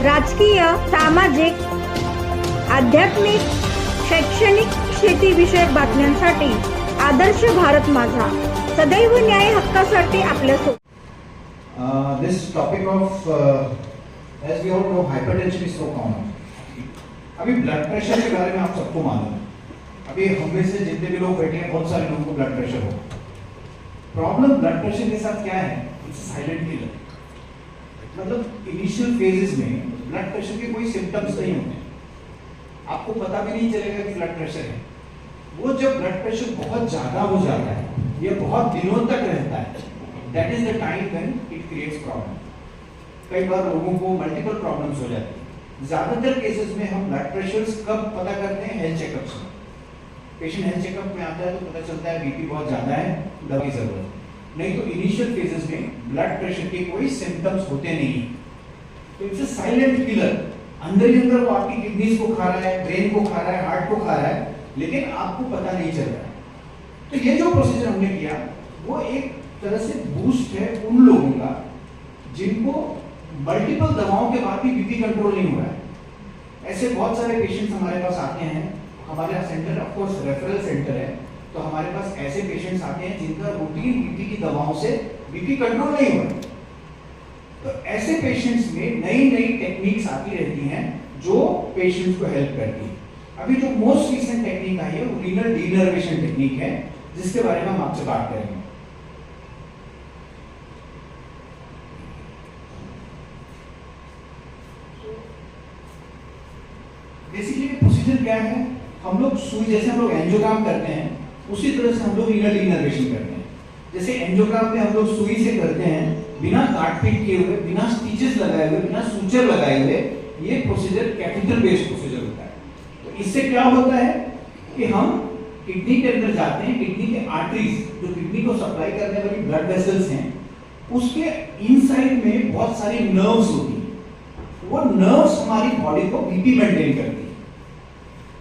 राजकीय, सामाजिक, आध्यात्मिक, शैक्षणिक, शेतीविषयक बातम्यांसाठी आदर्श भारत माझा सदैव न्याय हक्कासाठी आपल्यासोबत. This topic of, as we all know, hypertension is so common. अभी ब्लड प्रेशर के बारे में आप सबको मालूम है. अभी हम में से जितने भी लोग बैठे हैं, बहुत सारे लोगों को ब्लड प्रेशर हो. प्रॉब्लम ब्लड प्रेशर के साथ क्या है? It's silent killer. मतलब इनिशियल फेजेस में ब्लड प्रेशर के कोई सिम्टम्स नहीं होते, आपको पता भी नहीं चलेगा कि ब्लड प्रेशर है. वो जब ब्लड प्रेशर बहुत ज्यादा हो जाता है, ये बहुत दिनों तक रहता है, that is the time when it creates problem. कई बार लोगों को मल्टीपल प्रॉब्लम्स हो जाती है. ज्यादातर केसेस में हम ब्लड प्रेशर कब पता करते हैं? हेल्थ चेकअप्स में. पेशेंट हेल्थ चेकअप में आता है तो पता चलता है बीपी बहुत ज्यादा है, दवा की जरूरत है. नहीं तो इनिशियल फेजेस में ब्लड प्रेशर के कोई सिम्टम्स होते नहीं. तो इट्स अ साइलेंट किलर. अंदर ही अंदर वो आपकी किडनीज को खा रहा है, ब्रेन को खा रहा है, हार्ट को खा रहा है, लेकिन आपको पता नहीं चल रहा है. तो ये जो प्रोसीजर हमने किया वो एक तरह से बूस्ट है उन लोगों का जिनको मल्टीपल दवाओं के बाद भी बीपी कंट्रोल नहीं हो रहा है. ऐसे बहुत सारे पेशेंट्स हमारे पास आते हैं. हमारे centre of course referral centre है, तो हमारे पास ऐसे पेशेंट्स आते हैं जिनका रूटीन बीपी की दवाओं से बीपी कंट्रोल नहीं हो रहा. तो ऐसे पेशेंट्स में नई नई टेक्निक्स आती रहती हैं जो पेशेंट्स को हेल्प करती है. अभी जो मोस्ट रीसेंट टेक्निक आई है वो रीनल डीनर्वेशन टेक्निक है, जिसके बारे में हम आपसे बात करेंगे. बेसिकली प्रोसीजर क्या है? हम लोग सुई, जैसे हम लोग एंजियोग्राम करते हैं उसी तरह से हम लोग रीनल डीनर्वेशन करते हैं. जैसे एंजियोग्राम में हम लोग सुई से करते हैं, बिना काटपीट किए हुए, बिना स्टिचेस लगाए हुए, बिना सूचर लगाए हुए. ये प्रोसीजर कैथेटर बेस्ड प्रोसीजर होता है. तो इससे क्या होता है कि हम किडनी के अंदर जाते हैं, किडनी के आर्टरीज जो किडनी को सप्लाई करने वाली ब्लड वेसल्स हैं, उसके इनसाइड में बहुत सारी नर्व्स होती हैं. वो नर्व्स हमारी बॉडी को बीपी मेंटेन करती है.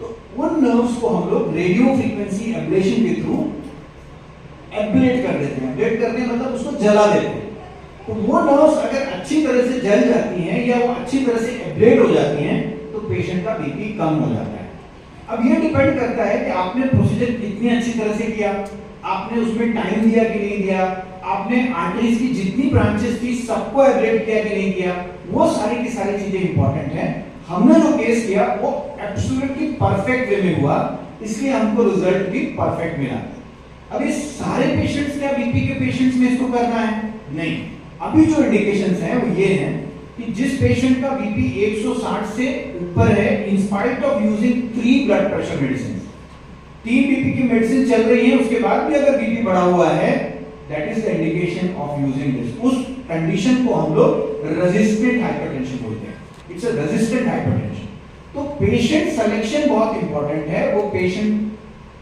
तो उन नर्व्स को हम लोग रेडियो फ्रीक्वेंसी एब्लेशन के थ्रू एब्लेट कर देते हैं. एब्लेट करने मतलब उसको जला देते हैं. तो वो नर्व्स अगर अच्छी तरह से जल जाती हैं या वो अच्छी तरह से एब्लेट हो जाती हैं तो पेशेंट का बीपी कम हो जाता है. अब ये डिपेंड करता है कि आपने प्रोसीजर कितनी अच्छी तरह से किया, आपने उसमें टाइम दिया कि नहीं दिया, आपने आर्टरीज की जितनी ब्रांचेस थी सबको एब्लेट किया कि नहीं किया. वो सारी की सारी चीजें इंपॉर्टेंट हैं. हमने जो केस किया वो एब्सोल्युटली परफेक्ट वे में हुआ, इसलिए हमको रिजल्ट भी परफेक्ट मिला. अब ये सारे पेशेंट्स क्या बीपी के पेशेंट्स में इसको करना है? नहीं. अभी जो इंडिकेशंस हैं वो ये हैं कि जिस पेशेंट का बीपी 160 से ऊपर है, in spite of using 3 blood pressure medicine, 3 BP की मेडिसिन चल रही है, उसके बाद भी अगर बीपी बढ़ा हुआ है, that is the indication of using this. उस कंडीशन को हम लोग रेजिस्टेंट हाइपरटेंशन बोलते हैं. It's a resistant hypertension. तो पेशेंट सिलेक्शन बहुत इंपॉर्टेंट है. वो पेशेंट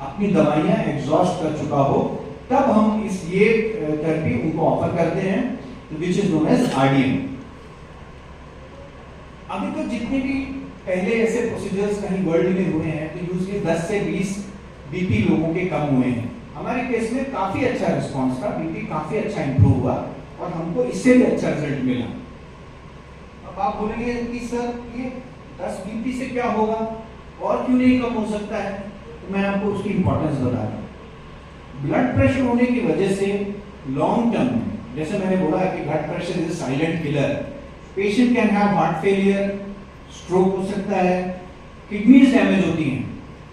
अपनी दवाइयां एग्जॉस्ट कर चुका हो तब हम ये थेरेपी उनको ऑफर करते हैं, which is known as RDM. अभी तक जितने भी पहले ऐसे प्रोसीजर्स कहीं वर्ल्ड में हुए हैं तो यूजुअली 10 से 20 बीपी लोगों के कम हुए हैं. हमारे केस में काफी अच्छा रिस्पांस था, बीपी काफी अच्छा इंप्रूव हुआ और हमको इससे भी अच्छा रिजल्ट मिला. अब आप बोलेंगे कि सर ये 10 बीपी से क्या होगा और क्यों नहीं कम हो सकता है? तो मैं आपको उसकी इंपॉर्टेंस बता रहा हूँ. ब्लड प्रेशर होने की वजह से लॉन्ग टर्म में, जैसे मैंने बोला कि blood pressure is silent killer. Patient can have heart failure, stroke हो सकता है, किडनीज डैमेज होती हैं.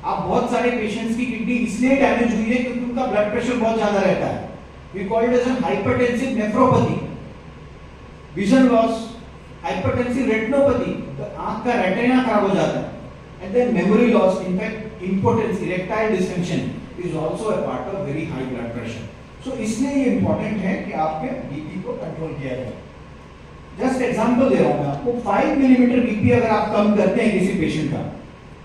आप बहुत सारे पेशेंट्स की किडनी इसलिए डैमेज हुई है क्योंकि उनका ब्लड प्रेशर बहुत ज्यादा रहता है. We call it as an hypertensive nephropathy. Vision loss, hypertensive retinopathy, तो आंख का रेटिना खराब हो जाता है. And then memory loss, in fact impotence, erectile dysfunction is also a part of very high blood pressure. So, इसलिए ये इंपॉर्टेंट है कि आपके बीपी को कंट्रोल किया जाए. जस्ट एग्जांपल दे रहा हूं मैं आपको. 5 मिलीमीटर बीपी अगर आप कम करते हैं किसी पेशेंट का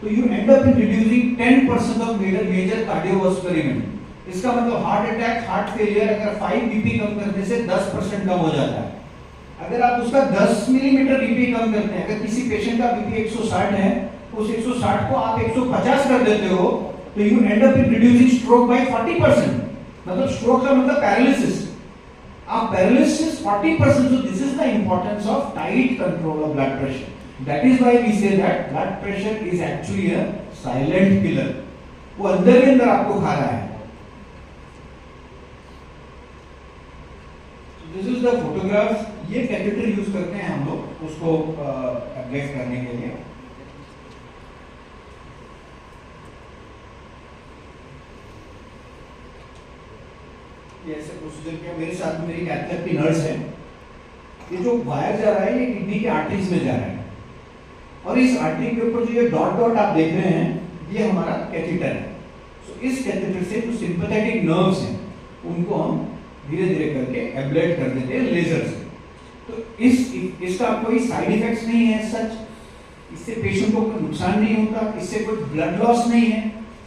तो you end up in reducing 10% of major cardiovascular event. इसका मतलब हार्ट अटैक, हार्ट फेलियर अगर 5 बीपी कम करने से 10% कम हो जाता है. अगर आप उसका 10 मिलीमीटर बीपी कम करते हैं, अगर किसी पेशेंट का बीपी 160 है, उस 160 को आप 150 कर देते हो तो you end up in reducing stroke bye 40%. मतलब स्ट्रोक का मतलब पैरालिसिस. आप paralysis 40%. So this is the importance of tight control of blood pressure. That is why we say that blood pressure is actually a silent killer. वो अंदर ही अंदर आपको खा रहा है। This is the photograph. ये कैथेटर यूज करते हैं हम लोग उसको एब्लेट करने के लिए। ये ऐसे प्रोसीजर किया। मेरे साथ में मेरी कैथेटर की नर्स है। ये जो वायर जा रहा है ये किडनी के आर्टरीज में जा रहा है और इस आर्टरी के ऊपर जो ये डॉट डॉट आप देख रहे हैं ये हमारा कैथेटर है। सो इस कैथेटर से जो सिंपैथेटिक नर्व्स हैं उनको हम धीरे धीरे करके एब्लेट कर देते हैं लेजर से। तो इसका कोई साइड इफेक्ट्स नहीं है सच। इससे पेशेंट को कोई नुकसान नहीं होता, इससे कोई ब्लड लॉस नहीं है,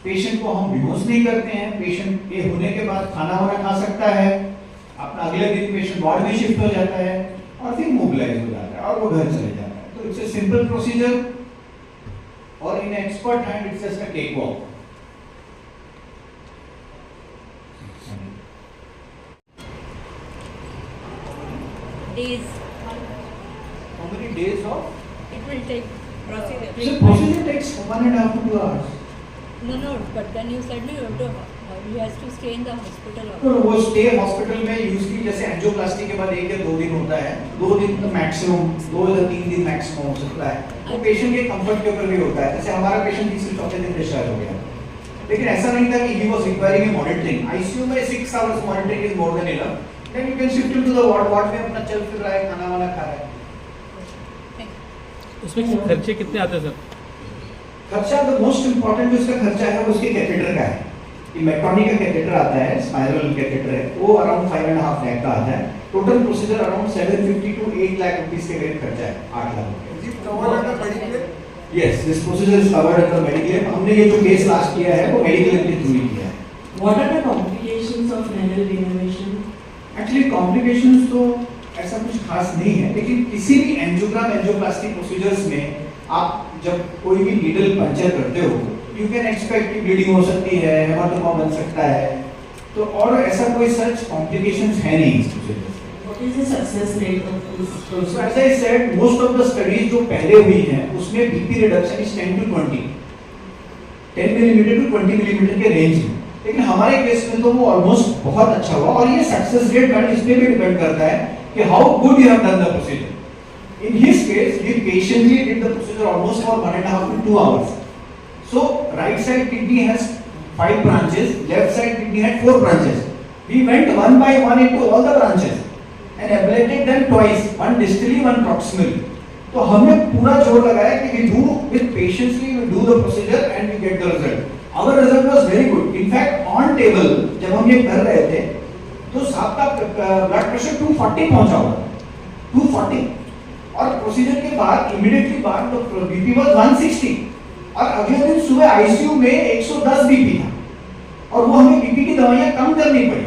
पेशेंट को हम बेहोश नहीं करते हैं। पेशेंट के होने के बाद खाना वाना खा सकता है, अपना अगले दिन पेशेंट वार्ड में शिफ्ट हो जाता है और फिर मोबिलाइज हो जाता है और वो घर चले जाता है। तो इट्स अ सिंपल प्रोसीजर और in expert hand it's just a cake walk. Days. How many days of? It will take procedure. So procedure takes 1.5 to 2 hours. No, but then you said no, you have to, he has to stay in the hospital. तो वो stay hospital में usually जैसे angioplasty के बाद 1 या 2 दिन होता है, 2 दिन तो मैक्सिमम, 2 या 3 दिन मैक्सिमम हो सकता है। तो पेशेंट के कंफर्ट के ऊपर भी होता है। जैसे हमारा पेशेंट तीसरे चौथे दिन डिस्चार्ज हो गया, लेकिन ऐसा नहीं था कि he was requiring monitoring. ICU में 6 hours monitoring is more than enough. Then you can shift him to the ward में अपना चल फिर रहा है, खाना वाना खा रहा है। उसमें खर्चे कितने आते हैं सर? खर्चा द मोस्ट इंपॉर्टेंट जो इसका खर्चा है वो उसके कैथेटर का है। ये मेट्रॉनिक का कैथेटर आता है, स्पाइरल कैथेटर है, वो अराउंड 5.5 लाख का आता है। Total procedure around 750 to 8 lakh rupees के करीब खर्चा है, 8 लाख रुपए। Yes, this procedure is covered under mediclaim. हमने ये जो केस लास्ट किया है वो मेडिक्लेम के थ्रू ही किया है। What are the complications of renal denervation? Actually complications तो ऐसा कुछ खास नहीं है, लेकिन किसी भी एंजियोग्राम एंजियोप्लास्टी प्रोसीजर्स में आप जब कोई भी नीडल पंचर करते हो यू कैन एक्सपेक्ट कि ब्लीडिंग हो सकती है, हेमाटोमा बन सकता है। तो और ऐसा कोई सच कॉम्प्लिकेशंस है नहीं इस प्रोसीजर से। What is the success rate of this So procedure? as I said, most of the studies जो पहले हुई हैं उसमें BP reduction is 10 to 20, 10 millimetre to 20 millimetre के रेंज में। लेकिन हमारे केस में तो वो ऑलमोस्ट बहुत अच्छा हुआ और ये सक्सेस रेट मैडम इस पे भी डिपेंड करता है कि how good you have done the procedure. In his case, he patiently did the procedure almost for 1.5 to 2 hours. So right side kidney has 5 branches, left side kidney had 4 branches. We went one by one into all the branches and ablated them twice, one distally, one proximally. तो हमने पूरा जोर लगाया कि we do with patiently, we do the procedure and we get the result. Our result was very good. In fact, on table जब हम ये कर रहे थे तो साहब का ब्लड प्रेशर 240 पहुंचा हुआ, 240। और प्रोसीजर के बाद इमीडिएटली बाद तो बीपी वाज 160 और अगले दिन सुबह आईसीयू में 110 बीपी था और वो हमें बीपी की दवाइयां कम करनी पड़ी।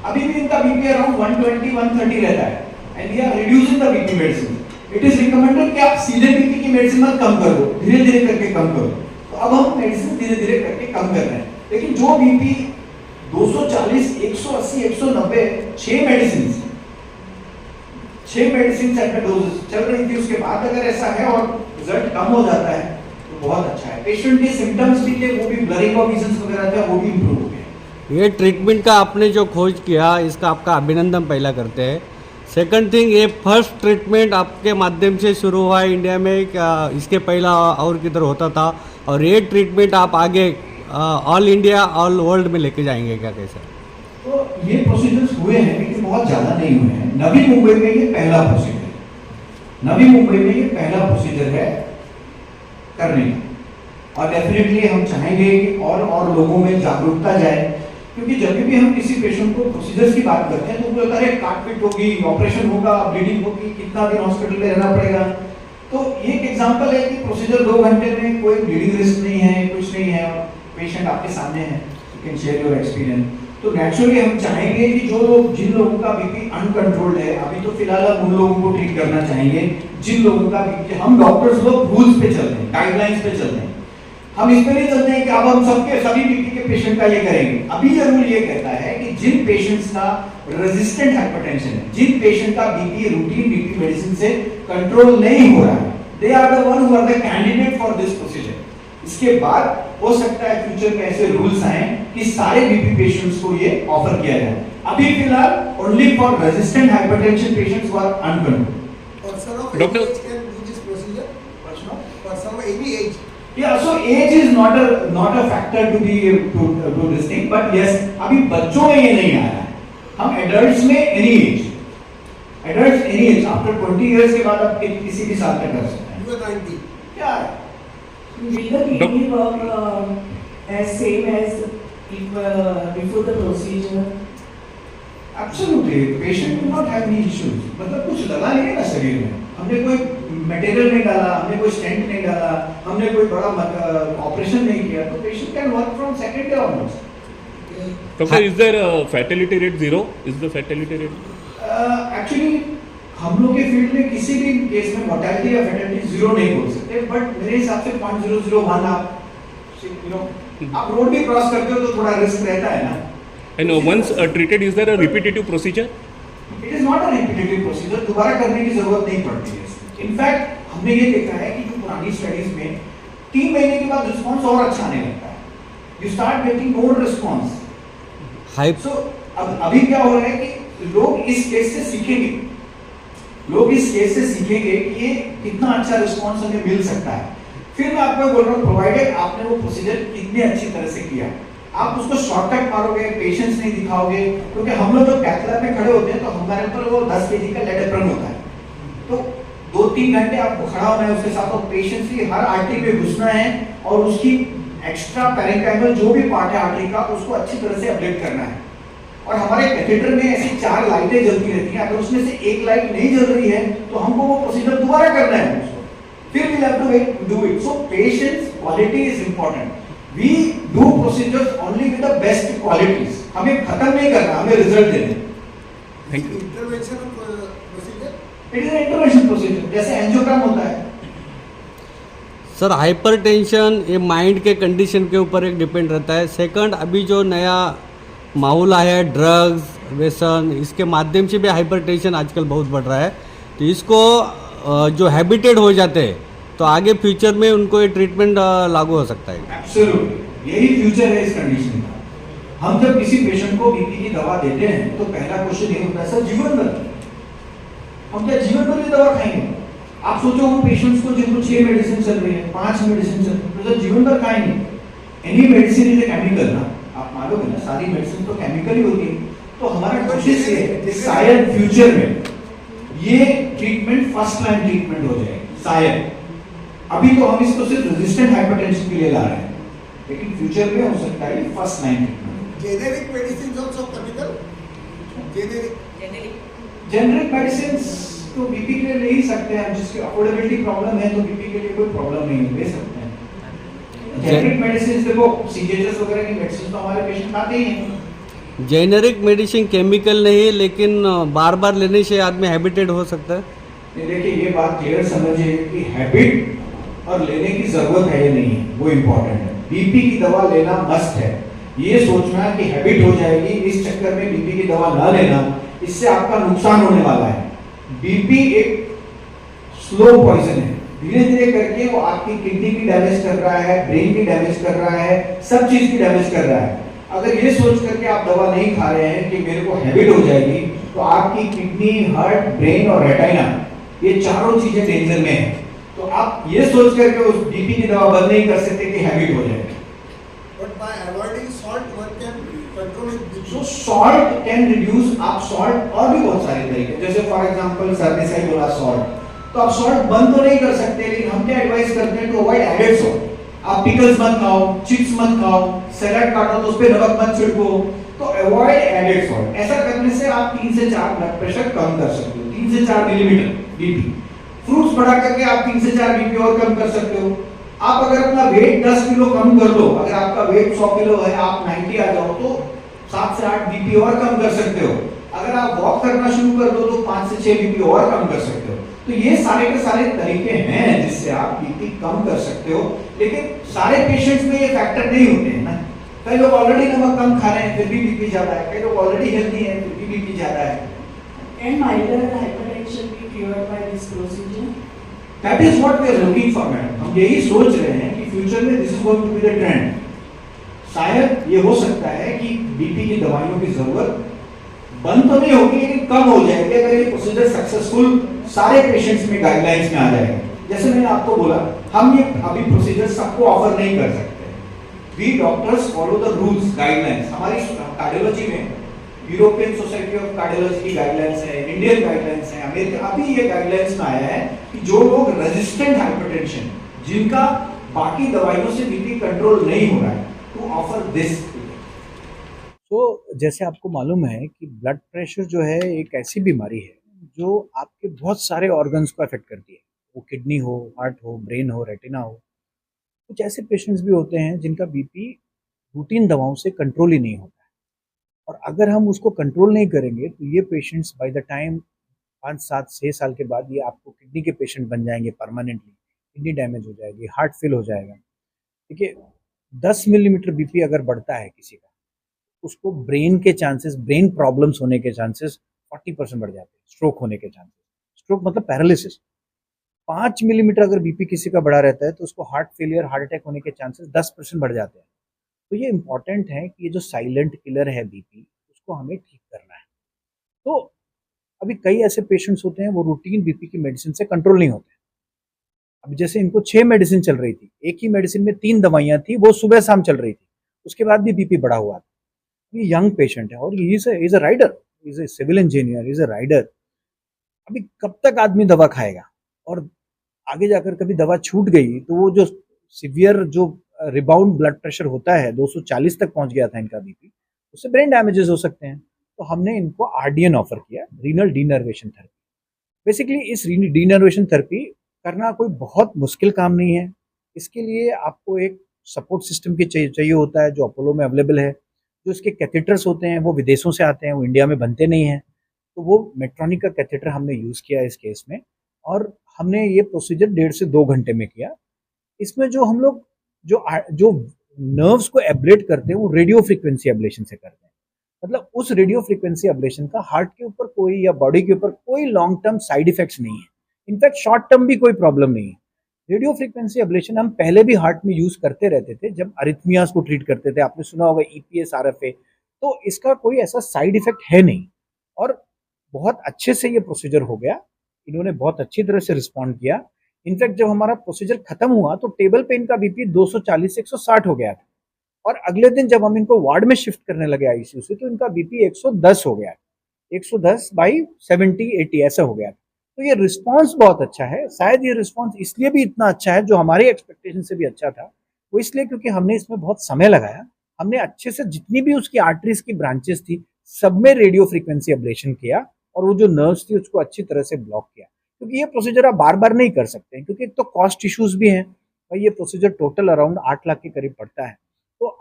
अभी भी इनका बीपी अराउंड 120 130 रहता है and we are reducing the BP medicine. It is recommended कि आप सीधे बीपी की मेडिसिन मत कम करो, धीरे धीरे करके कम करो। तो अब हम मेडिसिन धीरे धीरे करके कम कर रहे हैं, लेकिन जो बीपी 240 180 190 6 मेडिसिन एट डोजेस चल रही थी, उसके बाद अगर ऐसा है और रिजल्ट कम हो जाता है तो बहुत अच्छा है। पेशेंट के सिम्टम्स भी थे, वो भी ब्लरिंग ऑफ विजन्स वगैरह था, वो भी इंप्रूव हो गए। ये ट्रीटमेंट का आपने जो खोज किया इसका आपका अभिनंदन पहला करते हैं। सेकंड थिंग, ये फर्स्ट ट्रीटमेंट आपके माध्यम से शुरू हुआ है इंडिया में, क्या इसके पहला और किधर होता था? और ये ट्रीटमेंट आप आगे ऑल इंडिया ऑल वर्ल्ड में लेके जाएंगे क्या, कैसे? तो ये प्रोसीजर्स हुए हैं लेकिन बहुत ज़्यादा नहीं हुए हैं। नवी मुंबई में ये पहला प्रोसीजर है, नवी मुंबई में ये पहला प्रोसीजर है करने का। और डेफिनेटली हम चाहेंगे कि और लोगों में जागरूकता जाए, क्योंकि जब भी हम किसी पेशेंट को प्रोसीजर्स की बात करते हैं तो उनको लगता है काटपीट होगी, ऑपरेशन होगा, ब्लीडिंग होगी, कितना दिन हॉस्पिटल में रहना पड़ेगा। तो एक एग्जांपल है कि प्रोसीजर 2 घंटे में कोई ब्लीडिंग रिस्क नहीं है, कुछ नहीं है और पेशेंट आपके सामने है, you can share your experience. तो नेचुरली हम चाहेंगे कि जिन लोगों का बीपी अनकंट्रोल्ड है, अभी तो फिलहाल हम उन लोगों को ट्रीट करना चाहेंगे जिन लोगों का बीपी, हम डॉक्टर्स लोग रूल्स पे चलते हैं, गाइडलाइंस पे चलते हैं। हम इस पे नहीं चलते हैं कि अब हम सभी बीपी के पेशेंट का ये करेंगे। अभी ये रूल ये कहता है कि जिन पेशेंट्स का रेजिस्टेंट हाइपरटेंशन है, जिन पेशेंट का बीपी रूटीन बीपी मेडिसिन से कंट्रोल नहीं हो रहा है, they are the one who are the candidate for this procedure. इसके बाद हो सकता है फ्यूचर में ऐसे रूल्स आए कि सारे बीपी पेशेंट्स को ये ऑफर किया जाए। अभी फिलहाल only for resistant hypertension patients who are uncontrolled. Person of Doctor- any age can do this procedure. Person of any age. Yeah, so age is not a factor to be to this thing, but yes, अभी बच्चों में ये नहीं आ रहा है। हम adults में any age after 20 years के बाद आप किसी भी साल में कर सकते हैं। You are 90. क्या Will the kidney work as same as if before the procedure? Absolutely, patient will not have any issues। मतलब कुछ लगा नहीं है ना शरीर में, हमने कोई मटेरियल नहीं डाला, हमने कोई स्टेंट नहीं डाला, हमने कोई बड़ा ऑपरेशन नहीं किया, तो patient can work from second day onwards. Doctor, is there a fatality rate zero? Is the fatality rate? Actually हम लोग के फील्ड में किसी भी केस में मोर्टेलिटी या फैटेलिटी जीरो नहीं बोल सकते, बट मेरे हिसाब से 0.001 आप रोड भी क्रॉस करते हो तो थोड़ा रिस्क रहता है ना। And once treated, is there a repetitive procedure? It is not a repetitive procedure, दोबारा करने की जरूरत नहीं पड़ती है। इनफैक्ट हमने ये देखा है कि जो पुरानी स्टडीज में 3 महीने के बाद रिस्पांस और अच्छा आने लगता है, you start getting more response. Hype so अब अभी क्या हो रहा है कि लोग इस केस से सीखेंगे, कि ये कितना अच्छा रिस्पांस हमें मिल सकता है। फिर मैं आपको बोल रहा हूँ, प्रोवाइडेड आपने वो प्रोसीजर कितने अच्छी तरह से किया, आप उसको शॉर्टकट मारोगे, पेशेंस नहीं दिखाओगे, क्योंकि हम लोग जब कैथ लैब में खड़े होते हैं तो हमारे ऊपर वो 10 kg का लेड एप्रन होता है, तो 2-3 घंटे आपको खड़ा होना है उसके साथ, और पेशेंटली हर आर्टरी पे घुसना है और उसकी एक्स्ट्रा पेरेन्काइमल जो भी पार्ट है आर्टरी का उसको अच्छी तरह से अपडेट करना है। और हमारे कैथेटर में ऐसी 4 लाइटें जलती रहती हैं, अगर उसमें से एक लाइट नहीं जल रही है तो हमको वो प्रोसीजर दोबारा करना है उसको, फिर we have to do it. So patients quality is important. We do procedures only with the best qualities। हमें खत्म नहीं करना, हमें रिजल्ट देने। Thank you. Intervention of procedure. It is an intervention procedure, जैसे एंजियोग्राम होता है। सर हाइपरटेंशन ये माइंड के कंडीशन के ऊपर एक डिपेंड रहता है। सेकंड, अभी जो नया माहौल आया है ड्रग्स व्यसन, इसके माध्यम से भी हाइपरटेंशन आजकल बहुत बढ़ रहा है, तो इसको जो हैबिटेड हो जाते हैं तो आगे फ्यूचर में उनको ये ट्रीटमेंट लागू हो सकता है। एब्सोल्युटली, यही फ्यूचर है इस कंडीशन का। हम जब किसी पेशेंट को बीपी की दवा देते हैं तो पहला क्वेश्चन ये होता है, सर जीवन भर हम क्या जीवन भर ये दवा खाएंगे? आप सोचो हम पेशेंट्स को जिनको 6 मेडिसिन चल रही है, 5 मेडिसिन चल रही है, तो सर जीवन भर खाएंगे? Any medicine is a chemical ना, आप मानोगे ना, सारी मेडिसिन तो केमिकल ही होती है। तो हमारा कोशिश ये है कि शायद फ्यूचर में ये ट्रीटमेंट फर्स्ट लाइन ट्रीटमेंट हो जाए, शायद। अभी तो हम इसको सिर्फ रेजिस्टेंट हाइपरटेंशन के लिए ला रहे हैं, लेकिन फ्यूचर में हो सकता है first line treatment. Generic medicines also chemical. Generic medicine तो बीपी के लिए ले ही सकते हैं, जिसकी अफोर्डेबिलिटी प्रॉब्लम है तो बीपी के लिए कोई प्रॉब्लम नहीं है, ले सकते हैं। जेनरिक मेडिसिन देखो, सीजीएचएस वगैरह की मेडिसिन तो हमारे पेशेंट खाते ही हैं। जेनेरिक मेडिसिन केमिकल नहीं है, लेकिन बार बार लेने से आदमी हैबिटेड हो सकता है। देखिए ये बात क्लियर समझिए कि हैबिट और लेने की जरूरत है या नहीं है वो इम्पोर्टेंट है। बीपी की दवा लेना मस्ट है, ये सोचना कि हैबिट हो जाएगी इस चक्कर में बीपी की दवा ना लेना, इससे आपका नुकसान होने वाला है। बीपी एक स्लो पॉइजन है, धीरे धीरे करके वो आपकी किडनी की डैमेज कर रहा है, ब्रेन की डैमेज कर रहा है, सब चीज की डैमेज कर रहा है। अगर ये सोच करके आप दवा नहीं खा रहे हैं कि मेरे को हैबिट हो जाएगी, तो आपकी किडनी, हार्ट, ब्रेन और रेटिना ये चारों चीजें डेंजर में है। तो आप ये सोच करके उस बीपी की दवा बंद नहीं कर सकते कि हैबिट हो जाए। But by avoiding salt, one can control his BP. So salt can reduce, आप सॉल्ट और भी बहुत सारे तरीके, जैसे फॉर एग्जांपल सर ने सही बोला सॉल्ट, तो आप सॉल्ट बंद तो नहीं कर सकते, लेकिन हम क्या एडवाइस करते हैं टू अवॉइड एडेड सॉल्ट। आप पिकल्स मत खाओ, चिप्स मत खाओ, सैलेड काटो तो उस पे नमक मत छिड़को, तो अवॉइड एडेड सॉल्ट। ऐसा करने से आप 3 से 4 ब्लड प्रेशर कम कर सकते हो, 3 से 4 मिलीमीटर बीपी। फ्रूट्स बढ़ा करके आप 3 से 4 बीपी और कम कर सकते हो। आप अगर अपना वेट 10 किलो कम कर लो, अगर आपका वेट 100 किलो है, आप 90 आ जाओ तो 7 से 8 बीपी और कम कर सकते हो। अगर आप वॉक करना शुरू कर दो तो 5 से 6 बीपी और कम कर सकते हो। तो ये सारे के सारे तरीके हैं जिससे आप बीपी कम कर सकते हो, लेकिन सारे पेशेंट्स में ये फैक्टर नहीं होते हैं ना। कई लोग ऑलरेडी नमक कम खा रहे हैं फिर भी बीपी ज्यादा है, कई लोग ऑलरेडी हेल्दी हैं फिर भी बीपी ज्यादा है। Can milder hypertension be cured by this procedure? That is what we are looking for madam. हम यही सोच रहे हैं कि फ्यूचर में this is going to be the trend. शायद ये हो सकता है कि बीपी की दवाइयों की जरूरत बंद तो नहीं होगी, लेकिन कम हो जाएगी अगर ये प्रोसीजर सक्सेसफुल सारे पेशेंट्स में गाइडलाइंस में आ जाएगा। जैसे मैंने आपको बोला, हम ये अभी प्रोसीजर सबको ऑफर नहीं कर सकते। We doctors follow the rules guidelines. हमारी कार्डियोलॉजी में यूरोपियन सोसाइटी ऑफ कार्डियोलॉजी की गाइडलाइंस है, इंडियन गाइडलाइंस है, अमेरिका अभी ये गाइडलाइंस में आया है कि जो लोग रेजिस्टेंट हाइपरटेंशन, जिनका बाकी दवाइयों से बीपी कंट्रोल नहीं हो रहा है, टू ऑफर दिस। तो जैसे आपको मालूम है कि ब्लड प्रेशर जो है एक ऐसी बीमारी है जो आपके बहुत सारे ऑर्गन्स को अफेक्ट करती है। वो किडनी हो, हार्ट हो, ब्रेन हो, रेटिना हो। कुछ ऐसे पेशेंट्स भी होते हैं जिनका बीपी रूटीन दवाओं से कंट्रोल ही नहीं होता है, और अगर हम उसको कंट्रोल नहीं करेंगे तो ये पेशेंट्स बाय द टाइम 5, 7, 6 साल के बाद ये आपको किडनी के पेशेंट बन जाएंगे परमानेंटली। किडनी डैमेज हो जाएगी, हार्ट फेल हो जाएगा। देखिए 10 मिलीमीटर बीपी अगर बढ़ता है किसी का, उसको ब्रेन के चांसेस, ब्रेन प्रॉब्लम्स होने के चांसेस 40% बढ़ जाते हैं, स्ट्रोक होने के चांसेस। स्ट्रोक मतलब पैरालिसिस। 5 मिलीमीटर अगर बीपी किसी का बढ़ा रहता है तो उसको हार्ट फेलियर, हार्ट अटैक होने के चांसेस 10% बढ़ जाते हैं। तो ये इंपॉर्टेंट है कि ये जो साइलेंट किलर है बीपी, उसको हमें ठीक करना है। तो अभी कई ऐसे पेशेंट्स होते हैं वो रूटीन बीपी की मेडिसिन से कंट्रोल नहीं होते। अभी जैसे इनको 6 मेडिसिन चल रही थी, एक ही मेडिसिन में 3 दवाइयां थी, वो सुबह शाम चल रही थी, उसके बाद भी बीपी बढ़ा हुआ था। ये यंग पेशेंट है और he is a rider, is a civil engineer, is a rider. अभी कब तक आदमी दवा खाएगा? और आगे जाकर कभी दवा छूट गई तो वो जो सिवियर जो रिबाउंड ब्लड प्रेशर होता है, 240 तक पहुंच गया था इनका बीपी, उससे ब्रेन डैमेजेस हो सकते हैं। तो हमने इनको आरडीएन ऑफर किया, रीनल डीनर्वेशन थेरेपी। बेसिकली इस डीनर्वेशन थेरेपी करना कोई बहुत मुश्किल काम नहीं है। इसके लिए आपको एक सपोर्ट सिस्टम की चाहिए होता है, जो अपोलो में अवेलेबल है। जो इसके कैथेटर्स होते हैं वो विदेशों से आते हैं, वो इंडिया में बनते नहीं हैं। तो वो मेट्रॉनिक का कैथेटर हमने यूज़ किया इस केस में, और हमने ये प्रोसीजर 1.5 से 2 घंटे में किया। इसमें जो हम लोग जो नर्व्स को एब्लेट करते हैं वो रेडियो फ्रीक्वेंसी एब्लेशन से करते हैं। मतलब उस रेडियो फ्रीक्वेंसी एब्लेशन का हार्ट के ऊपर कोई या बॉडी के ऊपर कोई लॉन्ग टर्म साइड इफेक्ट्स नहीं है। इनफैक्ट शॉर्ट टर्म भी कोई प्रॉब्लम नहीं है। रेडियो फ्रीक्वेंसी एब्लेशन हम पहले भी हार्ट में यूज करते रहते थे, जब अरिथमियास को ट्रीट करते थे। आपने सुना होगा ईपीएस, आरएफए। तो इसका कोई ऐसा साइड इफेक्ट है नहीं, और बहुत अच्छे से ये प्रोसीजर हो गया। इन्होंने बहुत अच्छी तरह से रिस्पॉन्ड किया। इनफैक्ट जब हमारा प्रोसीजर खत्म हुआ तो टेबल पे इनका बीपी 240 से 160 हो गया था, और अगले दिन जब हम इनको वार्ड में शिफ्ट करने लगे आईसीयू से, तो इनका बीपी 110 हो गया, 110/70-80 ऐसा हो गया। तो ये रिस्पांस बहुत अच्छा है। शायद ये रिस्पांस इसलिए भी इतना अच्छा है, जो हमारी एक्सपेक्टेशन से भी अच्छा था, वो इसलिए क्योंकि हमने इसमें बहुत समय लगाया। हमने अच्छे से जितनी भी उसकी आर्टरीज की ब्रांचेस थी, सब में रेडियो फ्रीक्वेंसी एब्लेशन किया, और वो जो नर्व्स थी उसको अच्छी तरह से ब्लॉक किया। क्योंकि ये प्रोसीजर आप बार बार नहीं कर सकते हैं, क्योंकि एक तो कॉस्ट इश्यूज भी हैं, और ये प्रोसीजर टोटल अराउंड 8 लाख के करीब पड़ता है। तो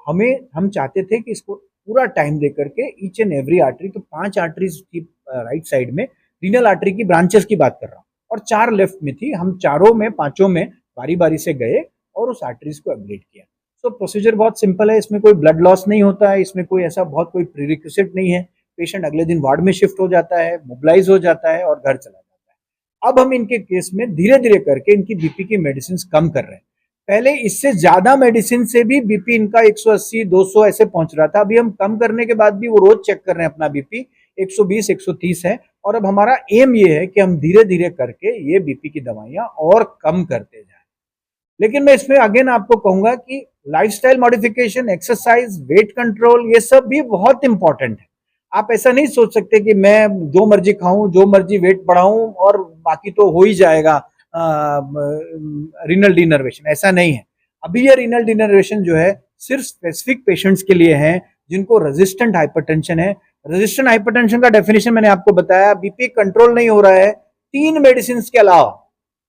हम चाहते थे कि इसको पूरा टाइम दे करके ईच एंड एवरी आर्टरी, तो 5 आर्टरीज थी राइट साइड में, रीनल आर्टरी की ब्रांचेस की बात कर रहा हूँ, और 4 लेफ्ट में थी। हम चारों में, 5 में बारी बारी से गए और उस आर्टरीज को एब्लेट किया। तो प्रोसीजर बहुत सिंपल है, इसमें कोई ब्लड लॉस नहीं होता है, इसमें कोई ऐसा बहुत कोई प्रीरिक्विजिट नहीं है। पेशेंट अगले दिन वार्ड में शिफ्ट हो जाता है, मोबिलाइज हो जाता है और घर चला जाता है। अब हम इनके केस में धीरे धीरे करके इनकी बीपी की मेडिसिन कम कर रहे हैं। पहले इससे ज्यादा मेडिसिन से भी बीपी इनका 180-200 ऐसे पहुंच रहा था। अभी हम कम करने के बाद भी वो रोज चेक कर रहे हैं, अपना बीपी 120-130 है। और अब हमारा एम ये है कि हम धीरे धीरे करके ये बीपी की दवाइयां और कम करते जाएं। लेकिन मैं इसमें अगेन आपको कहूंगा कि lifestyle modification, exercise, weight control, ये सब भी बहुत इंपॉर्टेंट है। आप ऐसा नहीं सोच सकते कि मैं जो मर्जी खाऊं, जो मर्जी वेट बढ़ाऊं और बाकी तो हो ही जाएगा रीनल डीनर्वेशन। ऐसा नहीं है। अभी ये रीनल डीनर्वेशन जो है सिर्फ स्पेसिफिक पेशेंट्स के लिए है जिनको रेजिस्टेंट हाइपरटेंशन है। रेजिस्टेंट हाइपरटेंशन का डेफिनेशन मैंने आपको बताया, बीपी कंट्रोल नहीं हो रहा है 3 मेडिसिन के अलावा।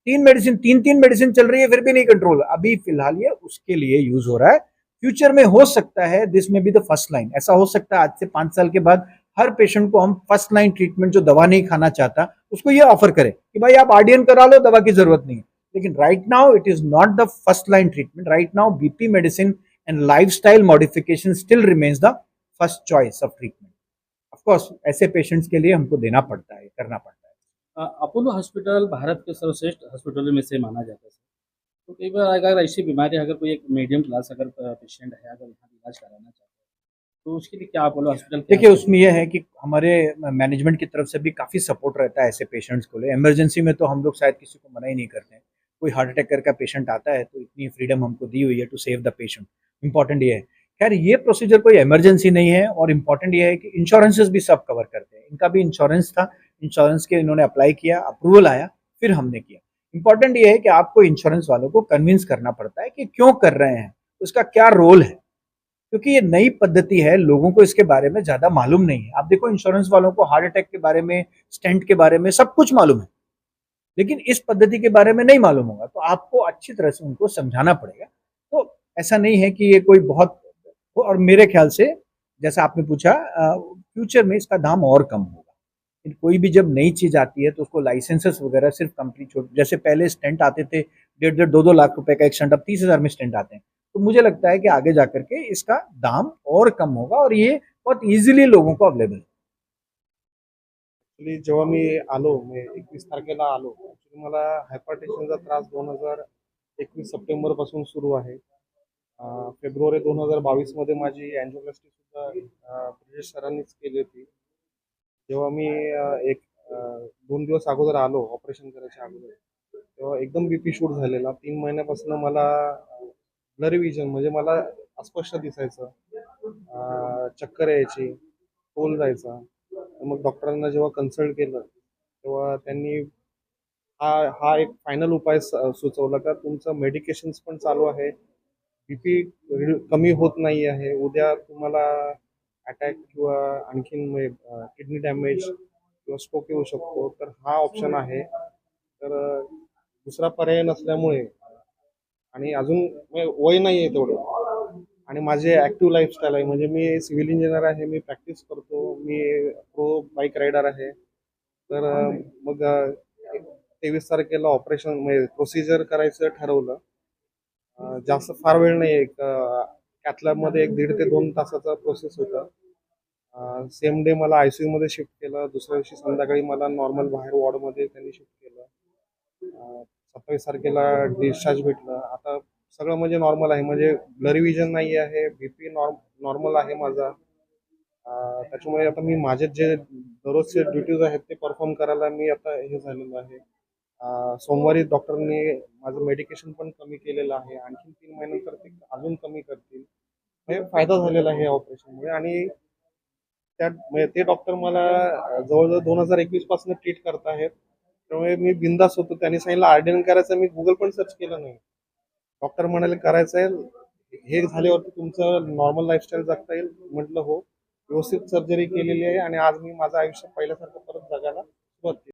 3 मेडिसिन चल रही है फिर भी नहीं कंट्रोल, अभी फिलहाल ये उसके लिए यूज हो रहा है। फ्यूचर में हो सकता है दिस में बी द फर्स्ट लाइन। ऐसा हो सकता है आज से 5 साल के बाद हर पेशेंट को हम फर्स्ट लाइन ट्रीटमेंट, जो दवा नहीं खाना चाहता उसको ये ऑफर करें कि भाई आप आरडीएन करा लो, दवा की जरूरत नहीं है। लेकिन right now it is not the first line treatment. Right now BP medicine and lifestyle modification still remains the first choice of treatment. Of course ऐसे पेशेंट्स के लिए हमको देना पड़ता है, करना पड़ता है। अपोलो हॉस्पिटल भारत के सर्वश्रेष्ठ हॉस्पिटलों में से माना जाता है। तो कई बार अगर ऐसी बीमारी, अगर कोई एक मीडियम क्लास अगर पेशेंट है, अगर यहाँ इलाज कराना चाहता है, तो उसके लिए क्या अपोलो हॉस्पिटल देखिए, उसमें यह है कि हमारे मैनेजमेंट की तरफ से भी काफ़ी सपोर्ट रहता है ऐसे पेशेंट्स को लिए। इमरजेंसी में तो हम लोग शायद किसी को मना ही नहीं करते हैं। कोई हार्ट अटैक करके पेशेंट आता है तो इतनी फ्रीडम हमको दी हुई है to save the patient. Important ये है। खैर, ये प्रोसीजर कोई इमरजेंसी नहीं है, और इम्पॉर्टेंट ये है कि इंश्योरेंसेस भी सब कवर करते हैं। इनका भी इंश्योरेंस था, इंश्योरेंस के इन्होंने अप्लाई किया, अप्रूवल आया, फिर हमने किया। इम्पॉर्टेंट ये है कि आपको इंश्योरेंस वालों को कन्विंस करना पड़ता है कि क्यों कर रहे हैं, उसका क्या रोल है, क्योंकि ये नई पद्धति है, लोगों को इसके बारे में ज़्यादा मालूम नहीं है। आप देखो, इंश्योरेंस वालों को हार्ट अटैक के बारे में, स्टेंट के बारे में सब कुछ मालूम है, लेकिन इस पद्धति के बारे में नहीं मालूम होगा, तो आपको अच्छी तरह से उनको समझाना पड़ेगा। तो ऐसा नहीं है कि ये कोई बहुत, और मेरे ख्याल से जैसा आपने पूछा, फ्यूचर में इसका दाम और कम होगा। कोई भी जब नई चीज़ आती है तो उसको लाइसेंसेस वगैरह सिर्फ कंपनी छोड़, जैसे पहले स्टेंट आते थे 1.5 2 लाख रुपए का एक स्टेंट, अब 30,000 में स्टेंट आते हैं। तो मुझे लगता है कि आगे जाकर के इसका दाम और कम होगा, और ये बहुत इजीली लोगों को अवेलेबल है। ॲक्च्युली जेव्हा मी आलो, मी 21 तारखेला आलो. ॲक्च्युली मला हायपरटेन्शनचा त्रास 2021 सप्टेंबरपासून सुरू आहे. फेब्रुवारी 2022 मध्ये माझी अँजिओप्लास्टी सुद्धा ब्रिजेश सरांनीच केली होती. जेव्हा मी 2 दिवस अगोदर आलो ऑपरेशन करायच्या अगोदर, तेव्हा एकदम बीपी शूट झालेला. 3 महिन्यापासून मला ब्लरी विजन, म्हणजे मला अस्पष्ट दिसायचं, चक्कर यायची, तोल जायचा. मग डॉक्टरांना जेव्हा कन्सल्ट केलं, तेव्हा त्यांनी हा हा एक फायनल उपाय सुचवला का तुमचं मेडिकेशन्स पण चालू आहे, बीपी कमी होत नाही आहे, उद्या तुम्हाला अटॅक किंवा आणखीन किडनी डॅमेज किंवा स्ट्रोक येऊ शकतो, तर हा ऑप्शन आहे. तर दुसरा पर्याय नसल्यामुळे, आणि अजून वय नाही आहे तेवढं, आणि माझे ॲक्टिव्ह लाईफस्टाईल आहे, म्हणजे मी सिव्हिल इंजिनियर आहे, मी प्रॅक्टिस करतो, मी प्रो बाईक रायडर आहे. तर मग 23 तारखेला ऑपरेशन म्हणजे प्रोसिजर करायचं ठरवलं. जास्त फार वेळ नाही, एक कॅथलॅबमध्ये 1.5 ते 2 तासाचा प्रोसेस होता. सेम डे मला ICU मध्ये शिफ्ट केलं. दुसऱ्या दिवशी संध्याकाळी मला नॉर्मल बाहेर वॉर्डमध्ये त्यांनी शिफ्ट केलं. 27 तारखेला डिस्चार्ज भेटलं. आता सगळं म्हणजे नॉर्मल आहे, म्हणजे ब्लरी विजन नाही आहे, बीपी नॉर्मल आहे माझा. त्याच्यामुळे आता मी माझे जे दररोजचे ड्युटीज आहेत ते परफॉर्म करायला मी आता हे झालेलो आहे. सोमवारी डॉक्टरने माझं मेडिकेशन पण कमी केलेलं आहे. आणखी 3 महिन्यानंतर ते अजून कमी करतील. म्हणजे फायदा झालेला आहे ऑपरेशनमुळे. आणि म्हणजे ते डॉक्टर मला जवळजवळ 2021 पासून ट्रीट करत आहेत. त्यामुळे मी बिंदास होतो. त्यांनी सांगितलं आरडीएन करायचं, मी गुगल पण सर्च केलं नाही. डॉक्टर म्हणाले करायचं आहे, हे झाल्यावरती तुमचं नॉर्मल लाईफस्टाईल जगता येईल. म्हटलं हो. व्यवस्थित सर्जरी केलेली आहे, आणि आज मी माझं आयुष्य पहिल्यासारखं परत जगायला सुरुवात केली.